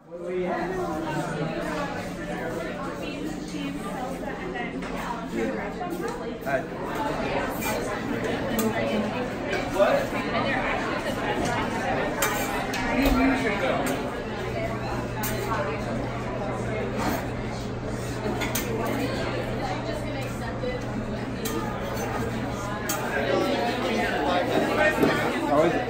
How is it?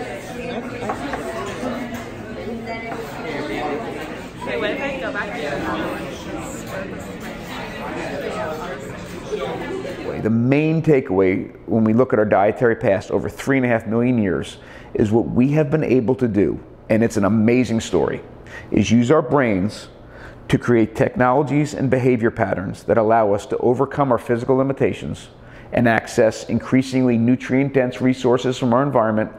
Wait, what if I go back here? The main takeaway when we look at our dietary past over 3.5 million years is what we have been able to do, and it's an amazing story, is use our brains to create technologies and behavior patterns that allow us to overcome our physical limitations and access increasingly nutrient-dense resources from our environment,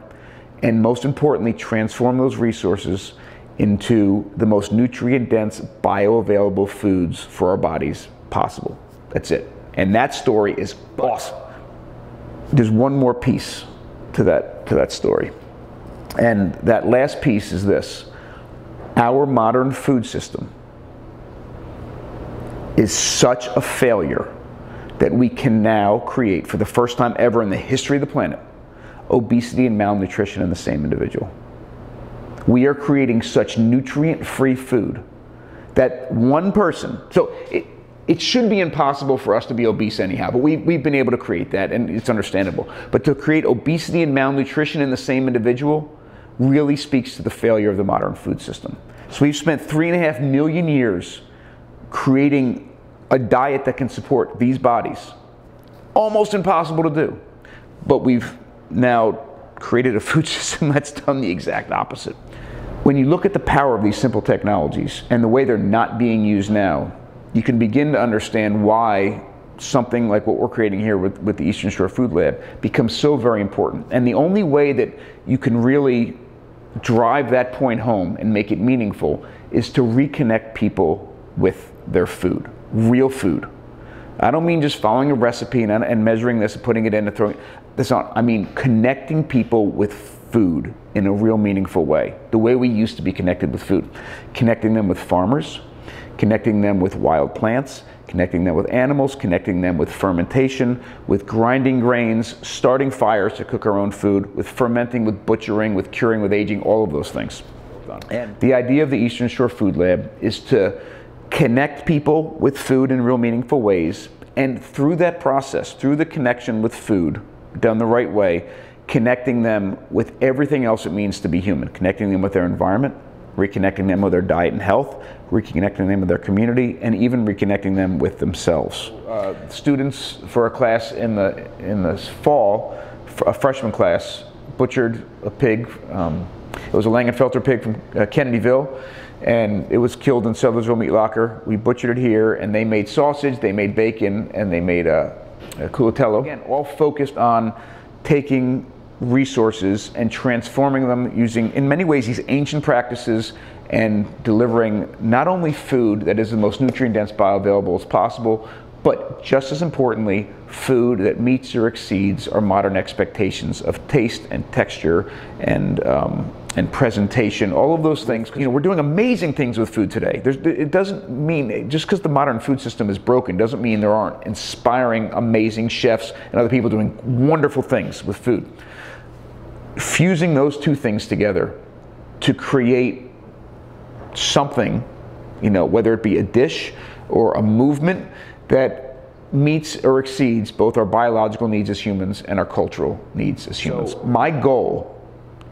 and most importantly, transform those resources into the most nutrient-dense, bioavailable foods for our bodies possible. That's it. And that story is awesome. There's one more piece to that story. And that last piece is this. Our modern food system is such a failure that we can now create, for the first time ever in the history of the planet, obesity and malnutrition in the same individual. We are creating such nutrient-free food that one person, so it should be impossible for us to be obese anyhow, but we've been able to create that, and it's understandable. But to create obesity and malnutrition in the same individual really speaks to the failure of the modern food system. So we've spent 3.5 million years creating a diet that can support these bodies. Almost impossible to do. But we've now created a food system that's done the exact opposite. When you look at the power of these simple technologies and the way they're not being used now, you can begin to understand why something like what we're creating here with the Eastern Shore Food Lab becomes so very important. And the only way that you can really drive that point home and make it meaningful is to reconnect people with their food, real food. I don't mean just following a recipe and measuring this and putting it in and throwing this on. I mean connecting people with food in a real meaningful way, the way we used to be connected with food. Connecting them with farmers, connecting them with wild plants, connecting them with animals, connecting them with fermentation, with grinding grains, starting fires to cook our own food, with fermenting, with butchering, with curing, with aging, all of those things. And the idea of the Eastern Shore Food Lab is to connect people with food in real meaningful ways, and through that process, through the connection with food, done the right way, connecting them with everything else it means to be human, connecting them with their environment, reconnecting them with their diet and health, reconnecting them with their community, and even reconnecting them with themselves. Students for a class in the fall, a freshman class, butchered a pig. It was a Langenfelter pig from Kennedyville, and it was killed in Sudlersville Meat Locker. We butchered it here, and they made sausage, they made bacon, and they made a culatello. Again, all focused on taking resources and transforming them using, in many ways, these ancient practices, and delivering not only food that is the most nutrient-dense, bioavailable as possible, but just as importantly, food that meets or exceeds our modern expectations of taste and texture and presentation, all of those things. You know, we're doing amazing things with food today. It doesn't mean, just because the modern food system is broken, doesn't mean there aren't inspiring, amazing chefs and other people doing wonderful things with food. Fusing those two things together to create something, you know, whether it be a dish or a movement that meets or exceeds both our biological needs as humans and our cultural needs as humans. So, my goal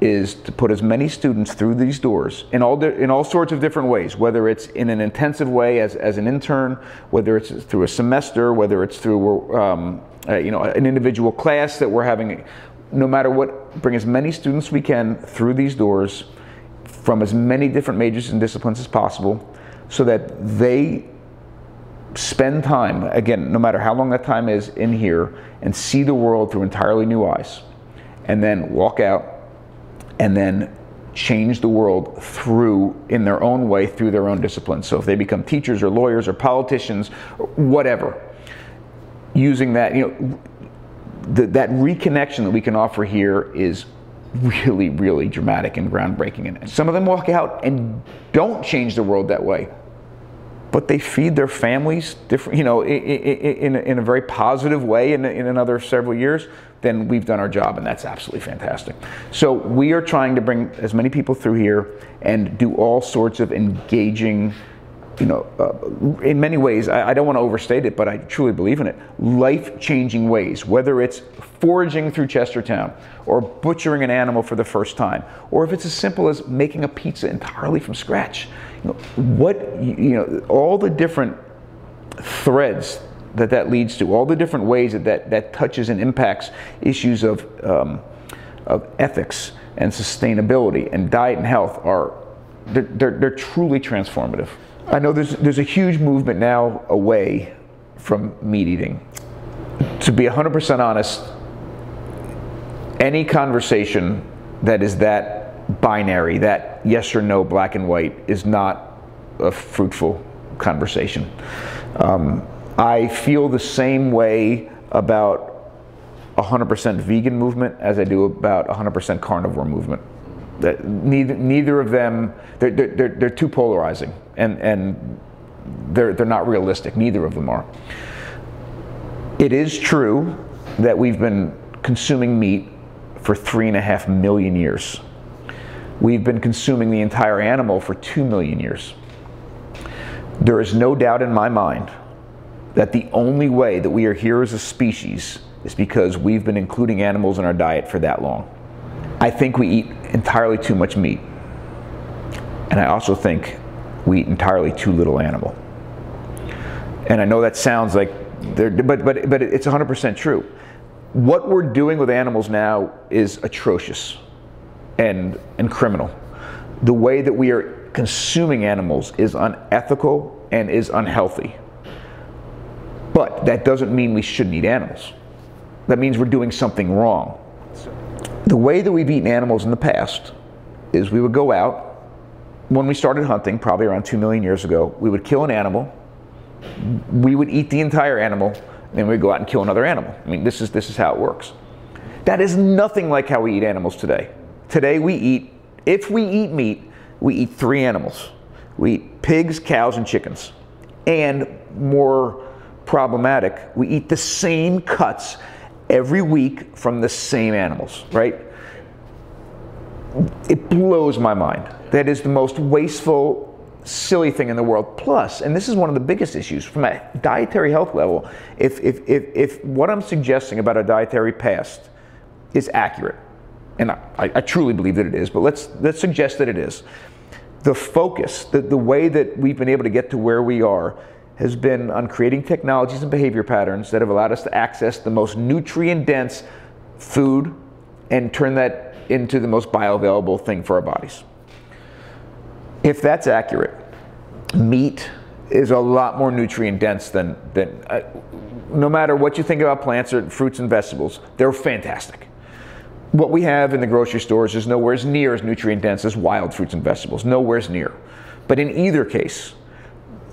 is to put as many students through these doors in all sorts of different ways, whether it's in an intensive way as an intern, whether it's through a semester, whether it's through you know, an individual class that we're having. No matter what, bring as many students we can through these doors from as many different majors and disciplines as possible, so that they spend time, again, no matter how long that time is, in here and see the world through entirely new eyes, and then walk out and then change the world in their own way, through their own disciplines. So if they become teachers or lawyers or politicians or whatever, using that, you know, that reconnection that we can offer here is really, really dramatic and groundbreaking. And some of them walk out and don't change the world that way, but they feed their families different, you know, in a very positive way in another several years. Then we've done our job, and that's absolutely fantastic. So we are trying to bring as many people through here and do all sorts of engaging, you know, in many ways, I don't want to overstate it, but I truly believe in it, life-changing ways, whether it's foraging through Chestertown, or butchering an animal for the first time, or if it's as simple as making a pizza entirely from scratch. You know, all the different threads that leads to, all the different ways that touches and impacts issues of ethics and sustainability and diet and health they're truly transformative. I know there's a huge movement now away from meat eating. To be 100% honest, any conversation that is that binary, that yes or no, black and white, is not a fruitful conversation. I feel the same way about 100% vegan movement as I do about 100% carnivore movement. That neither of them, they're too polarizing, and they're not realistic. Neither of them are. It is true that we've been consuming meat for 3.5 million years. We've been consuming the entire animal for 2 million years. There is no doubt in my mind that the only way that we are here as a species is because we've been including animals in our diet for that long. I think we eat entirely too much meat, and I also think we eat entirely too little animal. And I know that sounds like, but it's 100% true. What we're doing with animals now is atrocious and criminal. The way that we are consuming animals is unethical and is unhealthy. But that doesn't mean we shouldn't eat animals. That means we're doing something wrong. The way that we've eaten animals in the past is we would go out, when we started hunting, probably around 2 million years ago, we would kill an animal, we would eat the entire animal, then we'd go out and kill another animal. I mean, this is how it works. That is nothing like how we eat animals today. Today we eat, if we eat meat, we eat 3 animals. We eat pigs, cows, and chickens. And more problematic, we eat the same cuts every week from the same animals, right? It blows my mind. That is the most wasteful, silly thing in the world. Plus, and this is one of the biggest issues from a dietary health level, if what I'm suggesting about a dietary past is accurate, and I truly believe that it is, but let's suggest that it is. The focus, the way that we've been able to get to where we are has been on creating technologies and behavior patterns that have allowed us to access the most nutrient-dense food and turn that into the most bioavailable thing for our bodies. If that's accurate, meat is a lot more nutrient-dense than no matter what you think about plants or fruits and vegetables, they're fantastic. What we have in the grocery stores is nowhere near as nutrient-dense as wild fruits and vegetables, nowhere near. But in either case,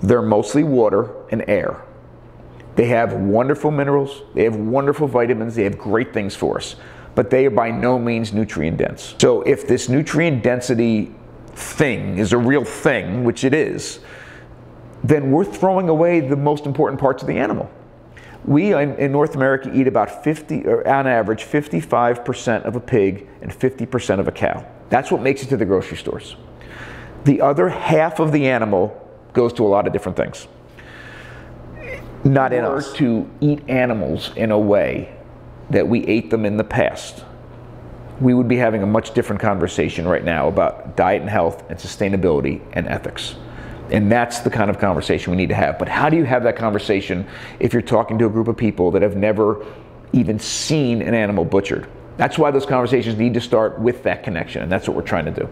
they're mostly water and air. They have wonderful minerals, they have wonderful vitamins, they have great things for us, but they are by no means nutrient dense. So if this nutrient density thing is a real thing, which it is, then we're throwing away the most important parts of the animal. We in North America eat about on average 55% of a pig and 50% of a cow. That's what makes it to the grocery stores. The other half of the animal goes to a lot of different things. Not in us. To eat animals in a way that we ate them in the past, we would be having a much different conversation right now about diet and health and sustainability and ethics. And that's the kind of conversation we need to have. But how do you have that conversation if you're talking to a group of people that have never even seen an animal butchered? That's why those conversations need to start with that connection, and that's what we're trying to do.